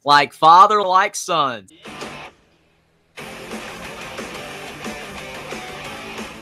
Like father, like son.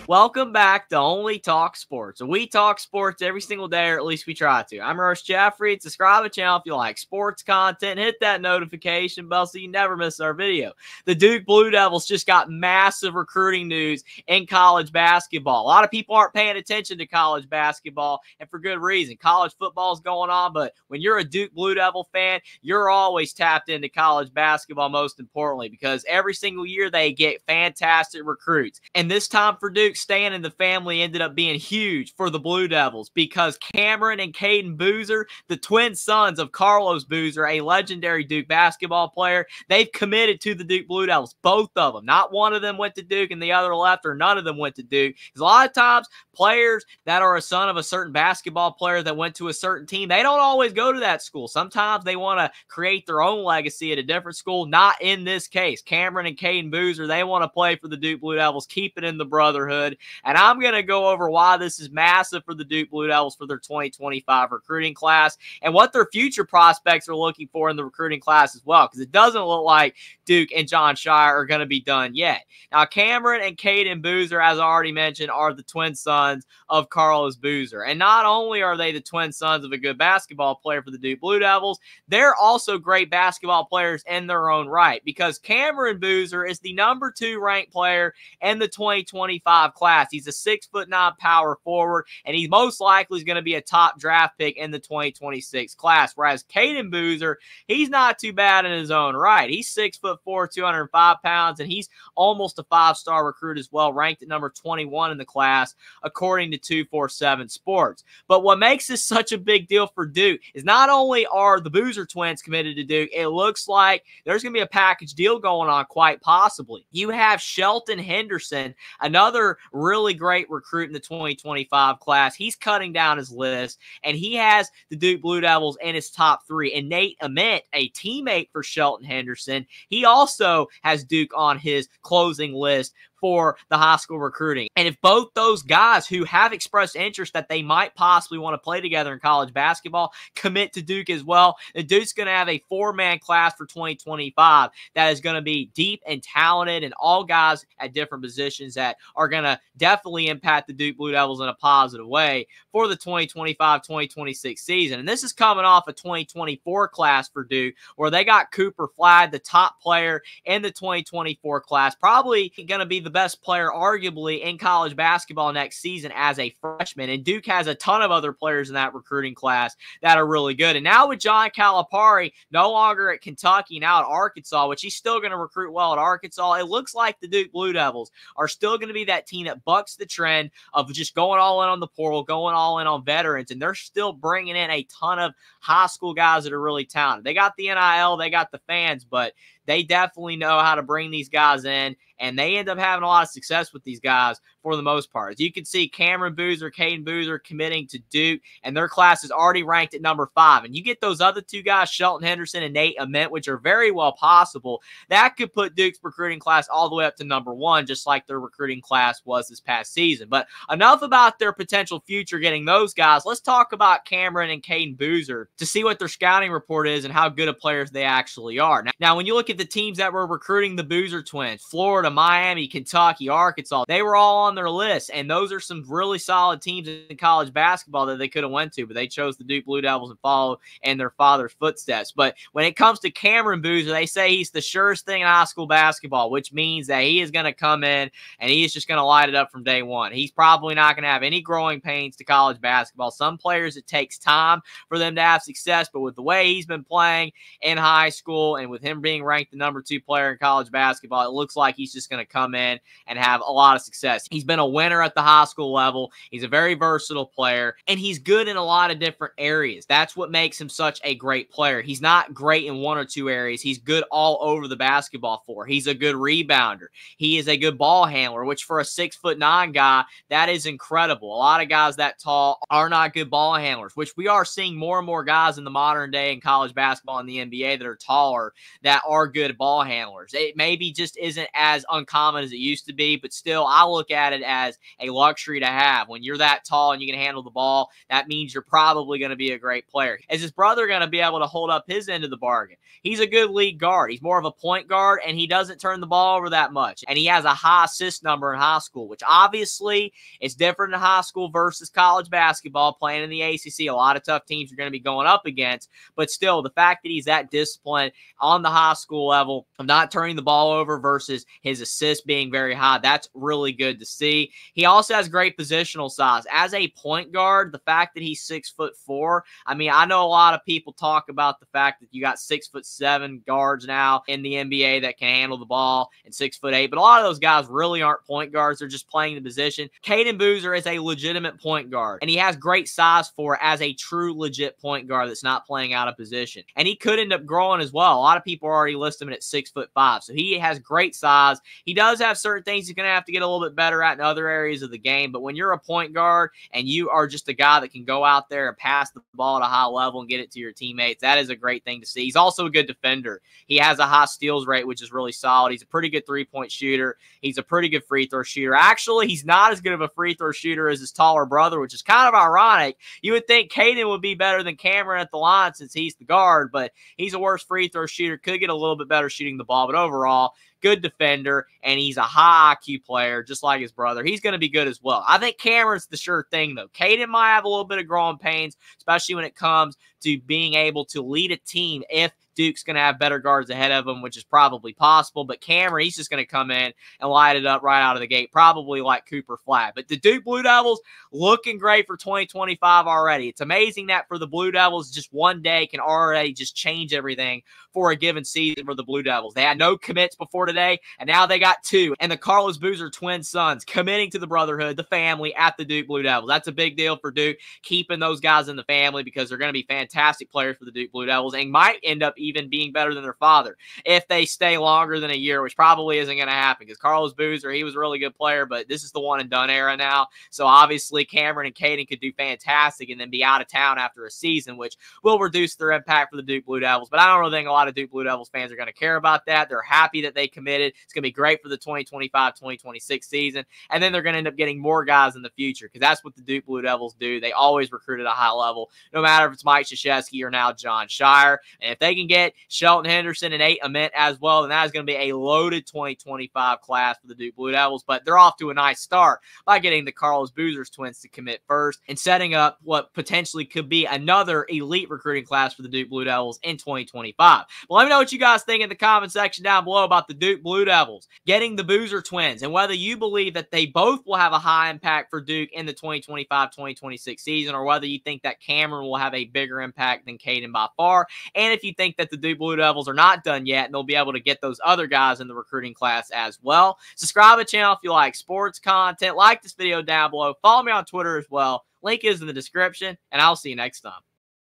Welcome back to Only Talk Sports. We talk sports every single day, or at least we try to. I'm Ross Jeffrey. Subscribe to the channel if you like sports content. Hit that notification bell so you never miss our video. The Duke Blue Devils just got massive recruiting news in college basketball. A lot of people aren't paying attention to college basketball, and for good reason. College football is going on, but when you're a Duke Blue Devil fan, you're always tapped into college basketball, most importantly, because every single year they get fantastic recruits. And this time for Duke, staying in the family ended up being huge for the Blue Devils because Cameron and Cayden Boozer, the twin sons of Carlos Boozer, a legendary Duke basketball player, they've committed to the Duke Blue Devils, both of them. Not one of them went to Duke and the other left, or none of them went to Duke. Because a lot of times, players that are a son of a certain basketball player that went to a certain team, they don't always go to that school. Sometimes they want to create their own legacy at a different school. Not in this case. Cameron and Cayden Boozer, they want to play for the Duke Blue Devils, keep it in the brotherhood. And I'm going to go over why this is massive for the Duke Blue Devils for their 2025 recruiting class and what their future prospects are looking for in the recruiting class as well, because it doesn't look like Duke and John Scheyer are going to be done yet. Now, Cameron and Cayden Boozer, as I already mentioned, are the twin sons of Carlos Boozer. And not only are they the twin sons of a good basketball player for the Duke Blue Devils, they're also great basketball players in their own right, because Cameron Boozer is the #2 ranked player in the 2025 class. He's a 6'9" power forward, and he most likely is going to be a top draft pick in the 2026 class. Whereas Cayden Boozer, he's not too bad in his own right. He's 6'4", 205 pounds, and he's almost a 5-star recruit as well, ranked at number 21 in the class, according to 247 Sports. But what makes this such a big deal for Duke is not only are the Boozer twins committed to Duke, it looks like there's going to be a package deal going on, quite possibly. You have Shelton Henderson, another really great recruit in the 2025 class. He's cutting down his list, and he has the Duke Blue Devils in his top 3. And Ament, a teammate for Shelton Henderson, he also has Duke on his closing list for the high school recruiting. And if both those guys who have expressed interest that they might possibly want to play together in college basketball commit to Duke as well, then Duke's going to have a 4-man class for 2025 that is going to be deep and talented, and all guys at different positions that are going to definitely impact the Duke Blue Devils in a positive way for the 2025-2026 season. And this is coming off a 2024 class for Duke, where they got Cooper Flagg, the top player in the 2024 class, probably going to be the best player arguably in college basketball next season as a freshman. And Duke has a ton of other players in that recruiting class that are really good. And now with John Calipari no longer at Kentucky, now at Arkansas, which he's still going to recruit well at Arkansas, it looks like the Duke Blue Devils are still going to be that team that bucks the trend of just going all in on the portal, going all in on veterans, and they're still bringing in a ton of high school guys that are really talented. They got the NIL, they got the fans, but they definitely know how to bring these guys in, and they end up having a lot of success with these guys for the most part. As you can see, Cameron Boozer, Cayden Boozer committing to Duke, and their class is already ranked at number 5. And you get those other two guys, Shelton Henderson and Ament, which are very well possible. That could put Duke's recruiting class all the way up to number 1, just like their recruiting class was this past season. But enough about their potential future getting those guys. Let's talk about Cameron and Cayden Boozer to see what their scouting report is and how good of players they actually are. Now, when you look at the teams that were recruiting the Boozer twins, Florida, Miami, Kentucky, Arkansas, they were all on their list, and those are some really solid teams in college basketball that they could have went to, but they chose the Duke Blue Devils and follow in their father's footsteps. But when it comes to Cameron Boozer, they say he's the surest thing in high school basketball, which means that he is going to come in and he is just going to light it up from day one. He's probably not going to have any growing pains to college basketball. Some players, it takes time for them to have success, but with the way he's been playing in high school and with him being ranked the number 2 player in college basketball, it looks like he's just going to come in and have a lot of success. He's been a winner at the high school level. He's a very versatile player, and he's good in a lot of different areas. That's what makes him such a great player. He's not great in 1 or 2 areas. He's good all over the basketball floor. He's a good rebounder. He is a good ball handler, which for a 6'9" guy, that is incredible. A lot of guys that tall are not good ball handlers, which we are seeing more and more guys in the modern day in college basketball and the NBA that are taller that are good ball handlers. It maybe just isn't as as uncommon as it used to be, but still, I look at it as a luxury to have. When you're that tall and you can handle the ball, that means you're probably going to be a great player. Is his brother going to be able to hold up his end of the bargain? He's a good lead guard. He's more of a point guard, and he doesn't turn the ball over that much. And he has a high assist number in high school, which obviously is different in high school versus college basketball. Playing in the ACC, a lot of tough teams you're going to be going up against. But still, the fact that he's that disciplined on the high school level of not turning the ball over versus his assists being very high, that's really good to see. He also has great positional size. As a point guard, the fact that he's 6'4", I mean, I know a lot of people talk about the fact that you got 6'7" guards now in the NBA that can handle the ball, and 6'8", but a lot of those guys really aren't point guards. They're just playing the position. Cayden Boozer is a legitimate point guard, and he has great size for it as a true legit point guard that's not playing out of position. And he could end up growing as well. A lot of people already list him at 6'5", so he has great size. He does have certain things he's going to have to get a little bit better at in other areas of the game, but when you're a point guard and you are just a guy that can go out there and pass the ball at a high level and get it to your teammates, that is a great thing to see. He's also a good defender. He has a high steals rate, which is really solid. He's a pretty good three-point shooter. He's a pretty good free throw shooter. Actually, he's not as good of a free throw shooter as his taller brother, which is kind of ironic. You would think Cayden would be better than Cameron at the line since he's the guard, but he's a worse free throw shooter. Could get a little bit better shooting the ball, but overall, good defender, and he's a high IQ player, just like his brother. He's going to be good as well. I think Cameron's the sure thing, though. Cayden might have a little bit of growing pains, especially when it comes to being able to lead a team if Duke's going to have better guards ahead of him, which is probably possible. But Cameron, he's just going to come in and light it up right out of the gate, probably like Cooper Flat. But the Duke Blue Devils looking great for 2025 already. It's amazing that for the Blue Devils, just one day can already just change everything for a given season for the Blue Devils. They had no commits before today, and now they got two. And the Carlos Boozer twin sons committing to the Brotherhood, the family, at the Duke Blue Devils. That's a big deal for Duke, keeping those guys in the family, because they're going to be fantastic players for the Duke Blue Devils and might end up even being better than their father if they stay longer than a year, which probably isn't going to happen because Carlos Boozer, he was a really good player, but this is the one and done era now. So obviously Cameron and Cayden could do fantastic and then be out of town after a season, which will reduce their impact for the Duke Blue Devils. But I don't really think a lot of Duke Blue Devils fans are going to care about that. They're happy that they committed. It's going to be great for the 2025-2026 season. And then they're going to end up getting more guys in the future because that's what the Duke Blue Devils do. They always recruit at a high level, no matter if it's Mike Krzyzewski or now John Scheyer. And if they can get Shelton, Henderson, and Ament as well, then that is going to be a loaded 2025 class for the Duke Blue Devils. But they're off to a nice start by getting the Carlos Boozer's twins to commit first and setting up what potentially could be another elite recruiting class for the Duke Blue Devils in 2025. But let me know what you guys think in the comment section down below about the Duke Blue Devils getting the Boozer twins and whether you believe that they both will have a high impact for Duke in the 2025-2026 season, or whether you think that Cameron will have a bigger impact than Cayden by far, and if you think that the Duke Blue Devils are not done yet and they'll be able to get those other guys in the recruiting class as well. Subscribe to the channel if you like sports content. Like this video down below. Follow me on Twitter as well. Link is in the description, and I'll see you next time.